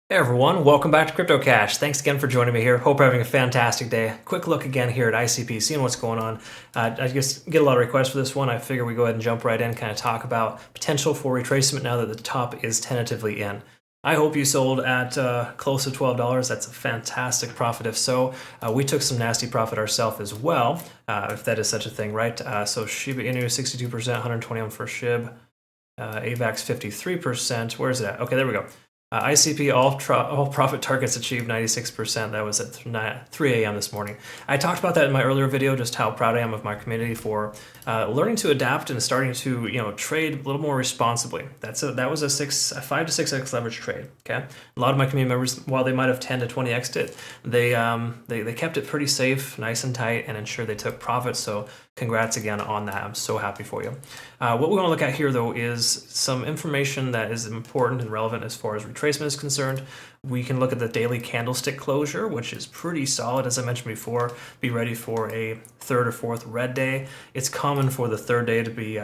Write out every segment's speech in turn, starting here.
Hey everyone, welcome back to Crypto Cash. Thanks again for joining me here. Hope you're having a fantastic day. Quick look again here at ICP, seeing what's going on. I just get a lot of requests for this one. I figure we go ahead and jump right in, kind of talk about potential for retracement now that the top is tentatively in. I hope you sold at close to $12. That's a fantastic profit. If so, we took some nasty profit ourselves as well, if that is such a thing, right? So Shiba Inu 62%, 120 on first SHIB, AVAX 53%. Where's it at? Okay, there we go. ICP, all profit targets achieved 96%. That was at 3 a.m. this morning. I talked about that in my earlier video, just how proud I am of my community for learning to adapt and starting to trade a little more responsibly. That was a 5 to 6x leverage trade. Okay, a lot of my community members, while they might have 10 to 20x'd it, they kept it pretty safe, nice and tight, and ensured they took profits. So congrats again on that. I'm so happy for you. What we want to look at here, though, is some information that is important and relevant as far as retracement is concerned. We can look at the daily candlestick closure, which is pretty solid. As I mentioned before, be ready for a third or fourth red day. It's common for the third day to be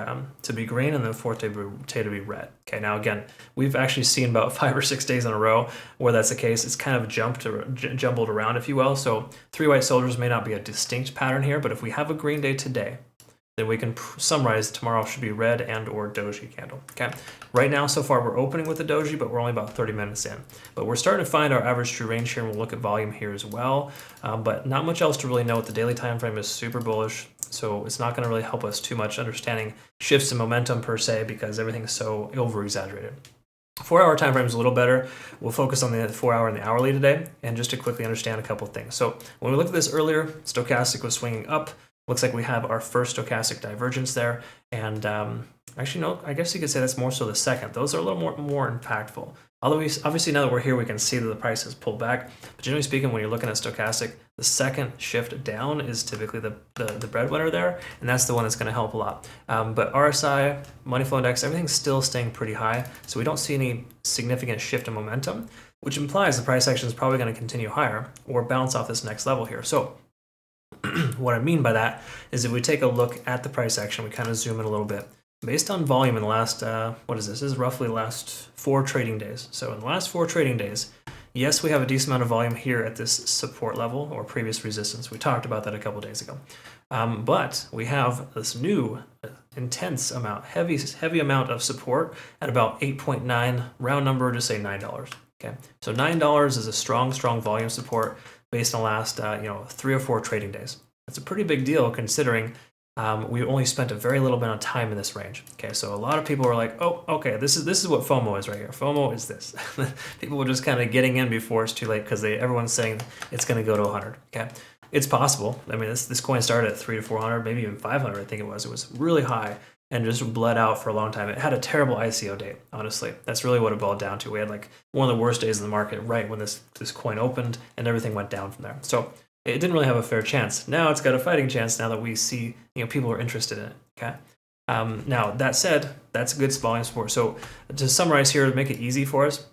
green and the fourth day to be red. Okay, now again, we've actually seen about 5 or 6 days in a row where that's the case. It's kind of jumbled around, if you will. So 3 white soldiers may not be a distinct pattern here, but if we have a green day today, then we can summarize tomorrow should be red and or doji candle. Okay, right now so far we're opening with a doji, but we're only about 30 minutes in. But we're starting to find our average true range here, and we'll look at volume here as well. But not much else to really know. The daily time frame is super bullish, so it's not going to really help us too much understanding shifts in momentum per se, because everything's so over exaggerated. 4-hour time frame is a little better. We'll focus on the 4-hour and the hourly today, and just to quickly understand a couple of things. So when we looked at this earlier, stochastic was swinging up. Looks like we have our first stochastic divergence there, and actually no, I guess you could say that's more so the second. Those are a little more impactful. Although obviously now that we're here, we can see that the price has pulled back. But generally speaking, when you're looking at stochastic, the second shift down is typically the breadwinner there, and that's the one that's going to help a lot. But RSI, money flow index, everything's still staying pretty high, so we don't see any significant shift in momentum, which implies the price action is probably going to continue higher or bounce off this next level here. So what I mean by that is if we take a look at the price action, we kind of zoom in a little bit. Based on volume in the last, what is this? This is roughly the last 4 trading days. So in the last 4 trading days, yes, we have a decent amount of volume here at this support level or previous resistance. We talked about that a couple days ago. But we have this new intense amount, heavy amount of support at about 8.9, round number, just say $9. Okay, so $9 is a strong volume support based on the last 3 or 4 trading days. That's a pretty big deal considering we only spent a very little bit of time in this range. Okay, so a lot of people are like, oh, okay, this is what FOMO is right here. FOMO is this. People were just kind of getting in before it's too late because everyone's saying it's going to go to 100. Okay, it's possible. I mean, this coin started at 300 to 400, maybe even 500. I think it was. It was really high and just bled out for a long time. It had a terrible ICO date, honestly. That's really what it boiled down to. We had like one of the worst days in the market right when this coin opened, and everything went down from there. So it didn't really have a fair chance. Now it's got a fighting chance now that we see people are interested in it. Okay. Now that said, that's a good volume support. So to summarize here, to make it easy for us,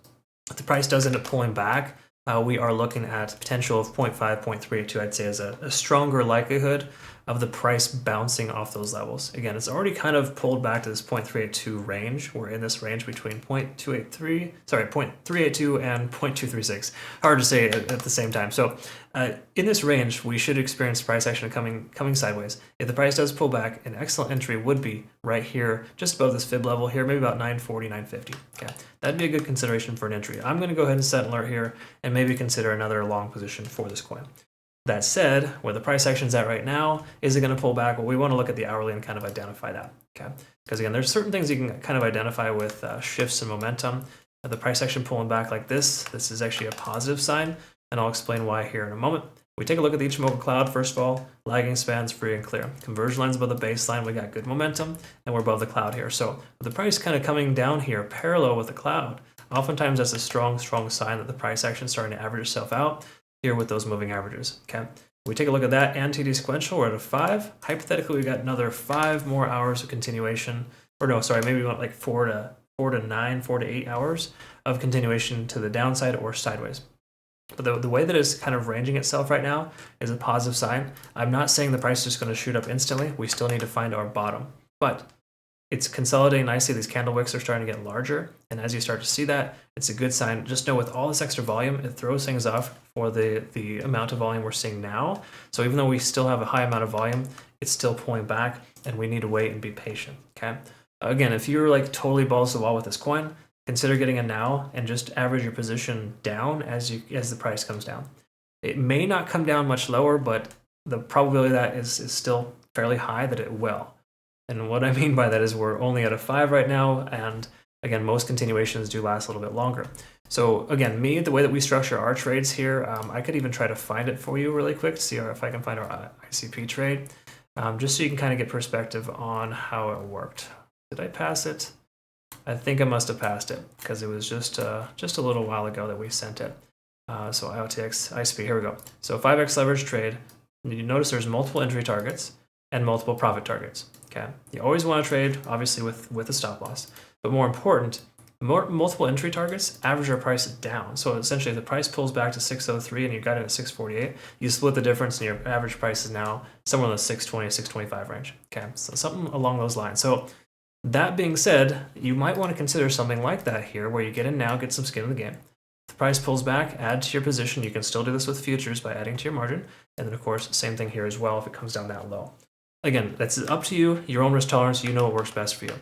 if the price does end up pulling back, we are looking at potential of 0.5, 0.32, I'd say, as a stronger likelihood of the price bouncing off those levels. Again, it's already kind of pulled back to this 0.382 range. We're in this range between 0.382 and 0.236. Hard to say at the same time. So in this range, we should experience price action coming sideways. If the price does pull back, an excellent entry would be right here, just above this fib level here, maybe about 940, 950. Okay, that'd be a good consideration for an entry. I'm going to go ahead and set an alert here and maybe consider another long position for this coin. That said, where the price action's at right now, is it going to pull back? Well, we want to look at the hourly and kind of identify that. Okay, because again, there's certain things you can kind of identify with shifts in momentum. The price action pulling back like this is actually a positive sign, and I'll explain why here in a moment. We take a look at the Ichimoku cloud, first of all, lagging spans free and clear. Conversion lines above the baseline, we got good momentum, and we're above the cloud here. So with the price kind of coming down here, parallel with the cloud, oftentimes that's a strong sign that the price action is starting to average itself out here with those moving averages. Okay, we take a look at that NTD sequential, we're at a 5. Hypothetically, we got another 5 more hours of continuation, or no, sorry, maybe we want like 4 to 8 hours of continuation to the downside or sideways. But the way that it's kind of ranging itself right now is a positive sign. I'm not saying the price is just going to shoot up instantly. We still need to find our bottom. But it's consolidating nicely. These candle wicks are starting to get larger. And as you start to see that, it's a good sign. Just know with all this extra volume, it throws things off for the amount of volume we're seeing now. So even though we still have a high amount of volume, it's still pulling back and we need to wait and be patient, okay? Again, if you're like totally balls to the wall with this coin, consider getting in now and just average your position down as the price comes down. It may not come down much lower, but the probability of that is still fairly high that it will. And what I mean by that is we're only at a 5 right now, and again, most continuations do last a little bit longer. So again, the way that we structure our trades here, I could even try to find it for you really quick to see if I can find our ICP trade, just so you can kind of get perspective on how it worked. Did I pass it? I think I must have passed it because it was just a little while ago that we sent it. So IOTX, ICP, here we go. So 5x leverage trade, you notice there's multiple entry targets and multiple profit targets, okay? You always want to trade, obviously, with a stop loss. But more important, multiple entry targets average our price down. So essentially, if the price pulls back to 603 and you got it at 648, you split the difference and your average price is now somewhere in the 620, 625 range, okay? So something along those lines. So that being said, you might want to consider something like that here, where you get in now, get some skin in the game. If the price pulls back, add to your position. You can still do this with futures by adding to your margin. And then, of course, same thing here as well if it comes down that low. Again, that's up to you, your own risk tolerance. You know what works best for you.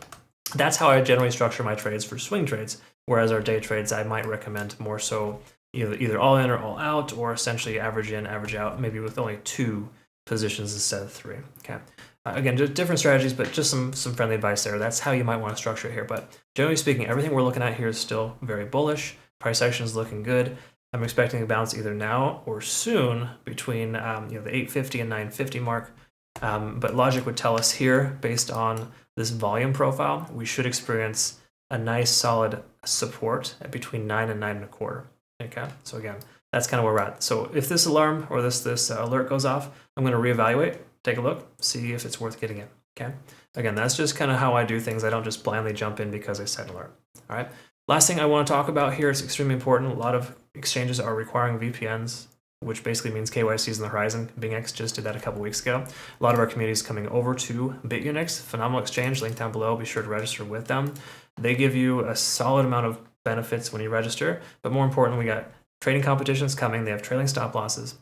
That's how I generally structure my trades for swing trades, whereas our day trades, I might recommend more so either all in or all out, or essentially average in, average out, maybe with only 2 positions instead of 3. Okay. Again, just different strategies, but just some friendly advice there. That's how you might want to structure it here. But generally speaking, everything we're looking at here is still very bullish. Price action is looking good. I'm expecting a bounce either now or soon between the 850 and 950 mark. But logic would tell us here, based on this volume profile, we should experience a nice solid support at between 9 and 9.25. Okay, so again, that's kind of where we're at. So if this alarm or this alert goes off, I'm going to reevaluate, take a look, see if it's worth getting in. Okay, again, that's just kind of how I do things. I don't just blindly jump in because I set an alert. All right. Last thing I want to talk about here is extremely important. A lot of exchanges are requiring VPNs, which basically means KYCs in the horizon. BingX just did that a couple weeks ago. A lot of our community is coming over to Bitunix, phenomenal exchange, link down below. Be sure to register with them. They give you a solid amount of benefits when you register, but more important, we got trading competitions coming. They have trailing stop losses,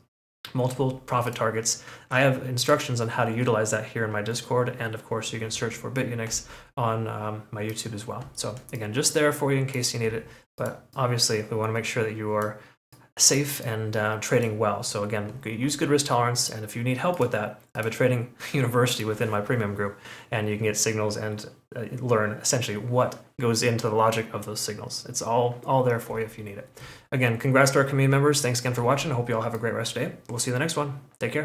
multiple profit targets. I have instructions on how to utilize that here in my Discord, and of course you can search for Bitunix on my YouTube as well. So again, just there for you in case you need it, but obviously we want to make sure that you are safe and trading well. So again, use good risk tolerance, and if you need help with that, I have a trading university within my premium group, and you can get signals and learn essentially what goes into the logic of those signals. It's all there for you if you need it. Again, congrats to our community members. Thanks again for watching. I hope you all have a great rest of the day. We'll see you in the next one. Take care.